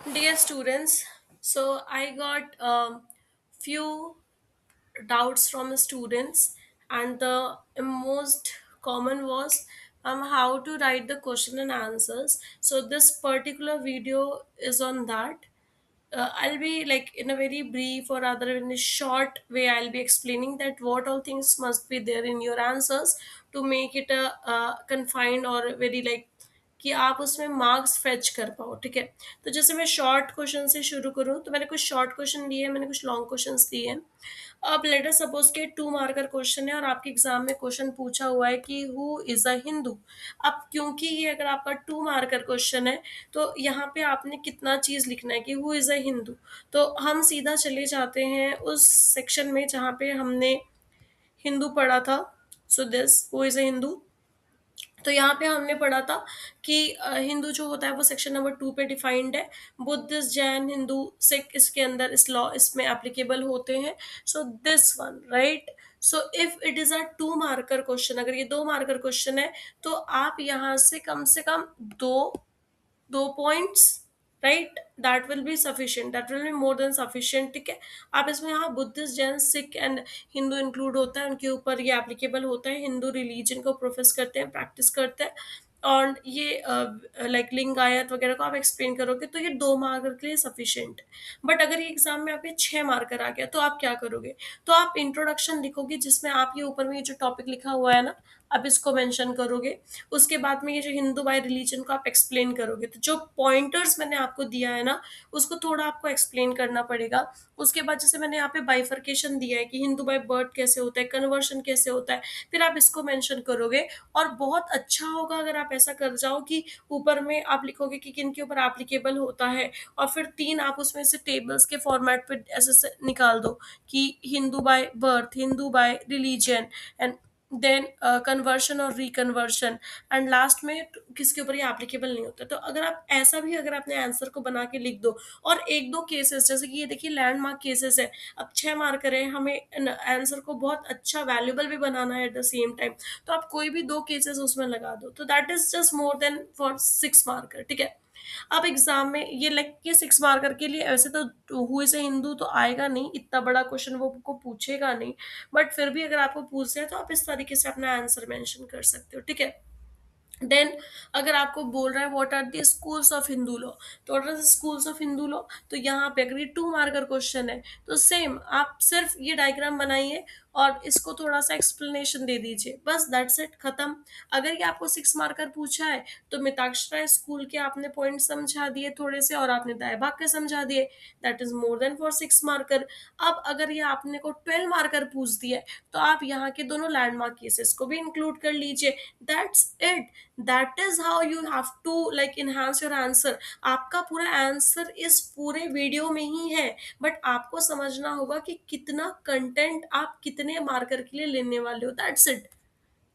Dear students, so I got few doubts from the students, and the most common was how to write the question and answers. So this particular video is on that. I'll be like in a very brief or rather in a short way. I'll be explaining that what all things must be there in your answers to make it a confined or very like कि आप उसमें marks fetch कर पाओ। ठीक है, तो जैसे मैं शॉर्ट क्वेश्चन से शुरू करूँ तो मैंने कुछ शॉर्ट क्वेश्चन लिए हैं, मैंने कुछ लॉन्ग क्वेश्चंस लिए हैं। अब लेटर सपोज के 2 मार्कर क्वेश्चन है और आपके एग्जाम में क्वेश्चन पूछा हुआ है कि हु इज अ हिंदू। अब क्योंकि ये अगर आपका 2 मार्कर क्वेश्चन है तो यहाँ पे आपने कितना चीज लिखना है कि हु इज अ हिंदू। तो हम सीधा चले जाते हैं उस सेक्शन में जहाँ पे हमने हिंदू पढ़ा था। So this who is a Hindu. तो यहाँ पे हमने पढ़ा था कि हिंदू जो होता है वो सेक्शन नंबर 2 पे डिफाइंड है। बुद्धिस्ट, जैन, हिंदू, सिख इसके अंदर इस लॉ इसमें एप्लीकेबल होते हैं। So this one right. So if it is a 2 marker question, अगर ये 2 मार्कर क्वेश्चन है तो आप यहाँ से कम दो 2 points, right, that will be sufficient, that will be more than sufficient. ठीक है, आप इसमें यहाँ Buddhist, Jain, Sikh and Hindu include होता है, उनके ऊपर ये एप्लीकेबल होता है। हिंदू रिलीजन को प्रोफेस करते हैं, प्रैक्टिस करते हैं, और ये लाइक लिंगायत वगैरह को आप एक्सप्लेन करोगे तो ये 2 मार्कर के लिए सफिशिएंट है। बट अगर ये एग्जाम में आपके 6 मार्कर आ गया तो आप क्या करोगे? तो आप इंट्रोडक्शन लिखोगे जिसमें आप ये ऊपर में ये जो टॉपिक लिखा हुआ है ना, आप इसको मेंशन करोगे। उसके बाद में ये जो हिंदू बाय रिलीजन को आप एक्सप्लेन करोगे, तो जो पॉइंटर्स मैंने आपको दिया है ना उसको थोड़ा आपको एक्सप्लेन करना पड़ेगा। उसके बाद जैसे मैंने यहाँ पे बाइफर्केशन दिया है कि हिंदू बाय बर्थ कैसे होता है, कन्वर्शन कैसे होता है, फिर आप इसको मेंशन करोगे। और बहुत अच्छा होगा अगर आप ऐसा कर जाओ कि ऊपर में आप लिखोगे कि किन के ऊपर एप्लीकेबल होता है, और फिर 3 आप उसमें से टेबल्स के फॉर्मेट पे ऐसे से निकाल दो कि Hindu by birth, Hindu by religion, and then conversion और रिकन्वर्शन, एंड लास्ट में किसके ऊपर ये एप्लीकेबल नहीं होता। तो अगर आप ऐसा भी अगर अपने आंसर को बना के लिख दो, और एक दो केसेस जैसे कि ये देखिए लैंडमार्क केसेस है। अब 6 मार्कर है, हमें आंसर को बहुत अच्छा वैल्यूबल भी बनाना है एट द सेम टाइम, तो आप कोई भी 2 केसेस उसमें लगा दो, तो that is just more than for 6 marker. ठीक है, अब एग्जाम में ये लाइक ये 6 मार्कर के लिए ऐसे तो हुए से हिंदू तो आएगा नहीं, इतना बड़ा क्वेश्चन वो को पूछेगा नहीं। बट फिर भी अगर आपको पूछते हैं तो आप इस तरीके से अपना आंसर मेंशन कर सकते हो। ठीक है, देन अगर आपको बोल रहा है what are the schools of Hindu law, तो what are the schools of Hindu law, तो यहाँ पे अगर ये 2 मार्कर क्वेश्चन है तो सेम आप सिर्फ ये डायग्राम बनाइए और इसको थोड़ा सा एक्सप्लेनेशन दे दीजिए, बस दैट्स इट, खत्म। अगर ये आपको 6 मार्कर पूछा है तो मिताक्षरा स्कूल के आपने पॉइंट समझा दिए थोड़े से, और आपने दाएं भाग के समझा दिए, that is more than for 6 marker. अब अगर ये आपने को 12 मार्कर पूछ दिया है तो आप यहाँ के दोनों लैंडमार्क केसेस को भी इंक्लूड कर लीजिए, that's it. That is how you have to like enhance your answer. आपका पूरा आंसर इस पूरे वीडियो में ही है, बट आपको समझना होगा कि कितना कंटेंट आप कितने मार्कर के लिए लेने वाले हो, दैट्स इट।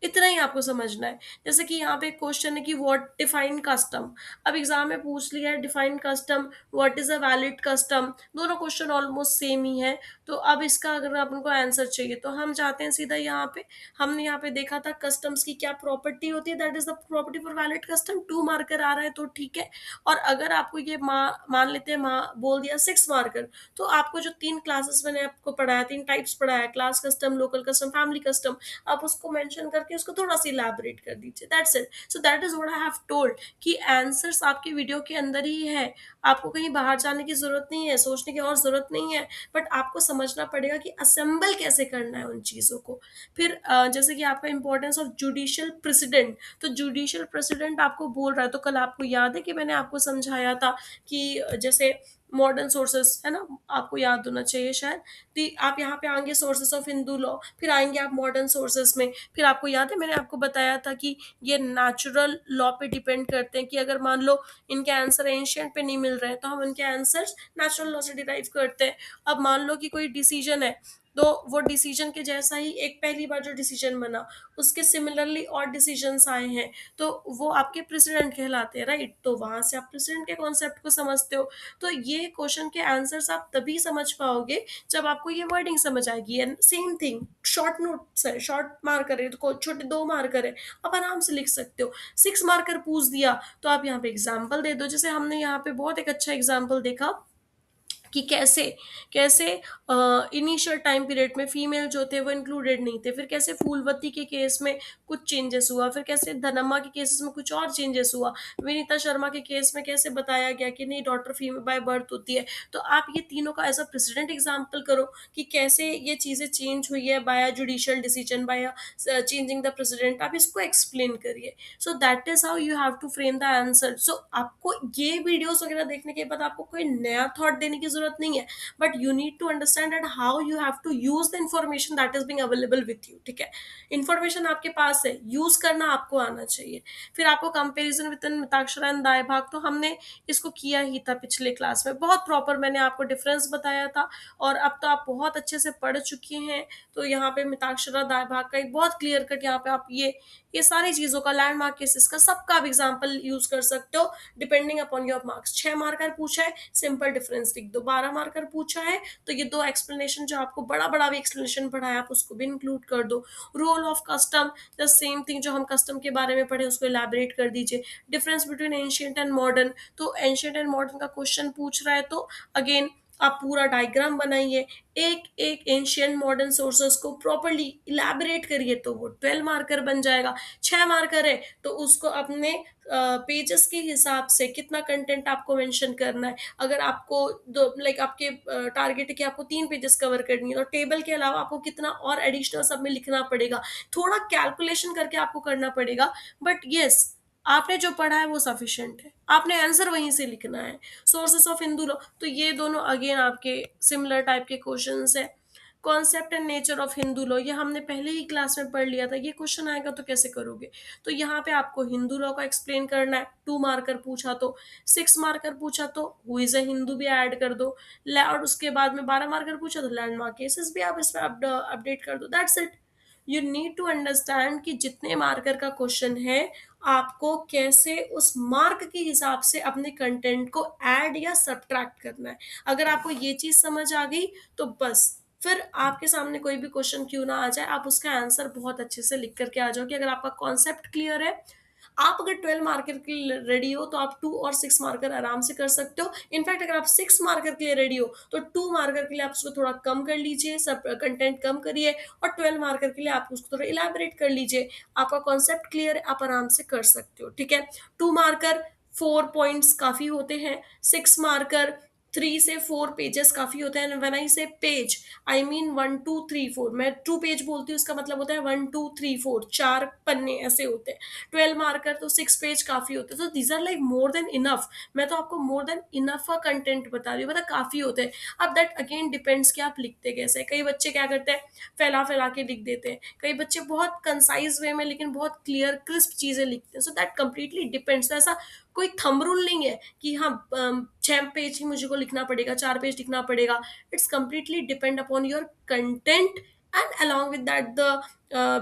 इतना ही आपको समझना है। जैसे कि यहाँ पे एक क्वेश्चन है कि व्हाट डिफाइन कस्टम। अब एग्जाम में पूछ लिया है define custom, what is a valid custom, दोनों क्वेश्चन ऑलमोस्ट सेम ही है। तो अब इसका अगर अपन को आंसर चाहिए तो हम जाते हैं सीधा यहाँ पे। हमने यहाँ पे देखा था कस्टम्स की क्या प्रॉपर्टी होती है, that is the property for valid custom. 2 marker आ रहा है तो ठीक है। और अगर आपको ये मान लेते हैं बोल दिया 6 मार्कर, तो आपको जो 3 क्लासेस मैंने आपको पढ़ाया, 3 टाइप्स पढ़ाया, class custom, local custom, family custom, आप उसको मेंशन करके उसको थोड़ा सा इलैबोरेट कर दीजिए, that's it. So that is what I have told कि आंसर्स आपकी वीडियो के अंदर ही है। आपको कहीं बाहर जाने की जरूरत नहीं है, सोचने की और जरूरत नहीं है, बट आपको समझना पड़ेगा कि असेंबल कैसे करना है उन चीजों को। फिर जैसे कि आपका इंपॉर्टेंस ऑफ जुडिशियल प्रेसिडेंट, तो जुडिशियल प्रेसिडेंट आपको बोल रहा है, तो कल आपको याद है कि मैंने आपको समझाया था कि जैसे मॉडर्न सोर्सेस है ना, आपको याद होना चाहिए शायद। तो आप यहाँ पे आएंगे सोर्सेस ऑफ हिंदू लॉ, फिर आएंगे आप मॉडर्न सोर्सेस में, फिर आपको याद है मैंने आपको बताया था कि ये नेचुरल लॉ पे डिपेंड करते हैं, कि अगर मान लो इनके आंसर एंशियंट पे नहीं मिल रहे हैं तो हम इनके आंसर्स नेचुरल लॉ से डिराइव करते हैं। अब मान लो कि कोई डिसीजन है तो वो डिसीजन के जैसा ही एक पहली बार जो डिसीजन बना, उसके सिमिलरली और डिसीजंस आए हैं, तो वो आपके प्रेसिडेंट कहलाते हैं, राइट? तो वहां से आप प्रेसिडेंट के कॉन्सेप्ट को समझते हो। तो ये क्वेश्चन के आंसर्स आप तभी समझ पाओगे जब आपको ये वर्डिंग समझ आएगी। And same thing, short notes है, शॉर्ट मार्कर है, तो छोटे 2 मार्कर है, आप आराम से लिख सकते हो। 6 मार्कर पूछ दिया तो आप यहाँ पे एग्जाम्पल दे दो। जैसे हमने यहाँ पे बहुत एक अच्छा एग्जाम्पल देखा कि कैसे कैसे इनिशियल टाइम पीरियड में फीमेल जो थे वो इंक्लूडेड नहीं थे, फिर कैसे फूलवती के केस में कुछ चेंजेस हुआ, फिर कैसे धनम्मा के केसेस में कुछ और चेंजेस हुआ, विनीता शर्मा के केस में कैसे बताया गया कि नहीं, डॉटर फीमेल बाय बर्थ होती है। तो आप ये तीनों का एज अ प्रेसिडेंट एग्जाम्पल करो कि कैसे ये चीजें चेंज हुई है by judicial decision, by changing the precedent. आप इसको एक्सप्लेन करिए। So that is how you have to frame the answer. So आपको ये वीडियोस वगैरह देखने के बाद आपको कोई नया थॉट देने की जरूरत नहीं है, but you need to understand that how you have to use the information that is being available with you. ठीक है, इंफॉर्मेशन आपके पास है, यूज करना आपको आना चाहिए। फिर आपको कंपेरिजन विद मिताक्षरा एंड दाय भाग, तो हमने इसको किया ही था पिछले क्लास में, बहुत प्रॉपर मैंने आपको डिफरेंस बताया था। और अब तो आप बहुत अच्छे से पढ़ चुके हैं। तो यहाँ पे मिताक्षरा दाय भाग का एक बहुत क्लियर कट, यहाँ पे आप ये सारी चीजों का, लैंडमार्क केसेस का, सबका आप एग्जाम्पल यूज कर सकते हो depending upon your marks. 6 marker पूछा है, सिंपल डिफरेंस लिख दो। 12 मार्कर पूछा है, तो ये 2 एक्सप्लेनेशन जो आपको बड़ा बड़ा भी एक्सप्लेनेशन पढ़ाया, आप उसको भी इंक्लूड कर दो। Role of custom, the same thing, जो हम कस्टम के बारे में पढ़े उसको इलेबोरेट कर दीजिए। Difference between ancient and modern, तो एंशियंट एंड मॉडर्न का क्वेश्चन पूछ रहा है, तो अगेन आप पूरा डायग्राम बनाइए, एक एक एंशियंट मॉडर्न सोर्सेस को प्रॉपरली इलेबोरेट करिए, तो वो 12 मार्कर बन जाएगा। 6 मार्कर है, तो उसको अपने पेजेस के हिसाब से कितना कंटेंट आपको मेंशन करना है। अगर आपको दो, लाइक आपके टारगेट है कि आपको 3 पेजेस कवर करनी है, तो टेबल के अलावा आपको कितना और एडिशनल सब में लिखना पड़ेगा, थोड़ा कैलकुलेशन करके आपको करना पड़ेगा। बट यस, आपने जो पढ़ा है वो सफिशिएंट है, आपने आंसर वहीं से लिखना है। सोर्सेस ऑफ हिंदू लॉ, तो ये दोनों अगेन आपके सिमिलर टाइप के क्वेश्चंस है। Concept and nature of Hindu law, ये हमने पहले ही क्लास में पढ़ लिया था, ये क्वेश्चन आएगा तो कैसे करोगे? तो यहाँ पे आपको हिंदू लॉ का एक्सप्लेन करना है। 2 मार्कर पूछा तो, 6 मार्कर पूछा तो हु इज अ हिंदू भी ऐड कर दो। और उसके बाद में 12 मार्कर पूछा तो लैंडमार्क केसेस भी आप इसमें अपडेट कर दो। That's it. You need to understand कि जितने मार्कर का क्वेश्चन है, आपको कैसे उस मार्क के हिसाब से अपने कंटेंट को ऐड या सब्ट्रैक्ट करना है। अगर आपको ये चीज समझ आ गई, तो बस फिर आपके सामने कोई भी क्वेश्चन क्यों ना आ जाए, आप उसका आंसर बहुत अच्छे से लिख करके आ जाओगे। अगर आपका कॉन्सेप्ट क्लियर है, आप अगर 12 मार्कर के लिए रेडी हो, तो आप 2 और 6 मार्कर आराम से कर सकते हो। इनफैक्ट अगर आप 6 मार्कर के लिए रेडी हो, तो 2 मार्कर के लिए आप उसको थोड़ा कम कर लीजिए, सब कंटेंट कम करिए, और 12 मार्कर के लिए आप उसको थोड़ा इलेबोरेट कर लीजिए। आपका कॉन्सेप्ट क्लियर है, आप आराम से कर सकते हो। ठीक है, 2 मार्कर 4 पॉइंट्स काफी होते हैं, 6 मार्कर 3 से 4 पेजेस काफी होते हैं। व्हेन आई से पेज, आई मीन 1 2 3 4, मैं 2 पेज बोलती हूँ, इसका मतलब होता है 1 2 3 4, 4 पन्ने ऐसे होते हैं। 12 मार्कर तो 6 पेज काफी होते हैं। तो these are like more than enough. मैं तो आपको मोर देन इनफ का कंटेंट बता रही हूँ, मतलब काफी होते हैं। अब दैट अगेन डिपेंड्स कि आप लिखते कैसे हैं। कई बच्चे क्या करते हैं, फैला फैला के लिख देते हैं। कई बच्चे बहुत कंसाइज वे में लेकिन बहुत क्लियर क्रिस्प चीजें लिखते हैं। So that completely depends. ऐसा कोई थंब रूल नहीं है कि हाँ 6 पेज ही मुझे को लिखना पड़ेगा, 4 पेज लिखना पड़ेगा। It's completely depend upon your content, and along with that the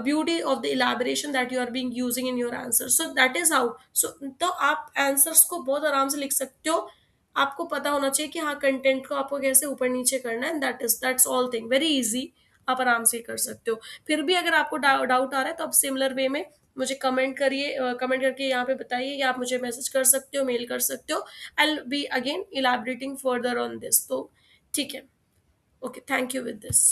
beauty of the elaboration that you are being using in your answer. So that is how, so तो आप आंसर्स को बहुत आराम से लिख सकते हो। आपको पता होना चाहिए कि हाँ कंटेंट को आपको कैसे ऊपर नीचे करना है, that's all thing very easy. आप आराम से कर सकते हो। फिर भी अगर आपको डाउट आ रहा है, तो आप सिमिलर वे में मुझे कमेंट करिए, कमेंट करके यहाँ पे बताइए, या आप मुझे मैसेज कर सकते हो, मेल कर सकते हो। I will be again elaborating further on this. तो ठीक है, okay, thank you with this.